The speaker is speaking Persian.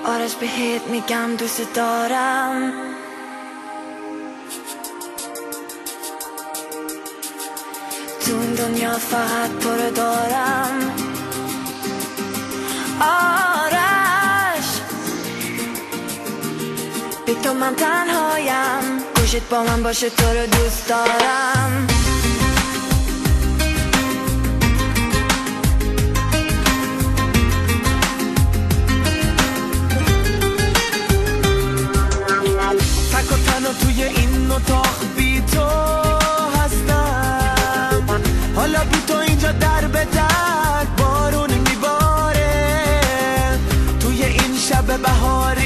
آرش بهت میگم دوست دارم. تو این دنیا فقط تو رو دارم. آرش بی تو من تنهایم، گوشت با من باشه تو رو دوست دارم. تک و تنها توی این اتاق بی تو هستم. حالا بی تو اینجا در به در بارون میباره. توی این شب بهار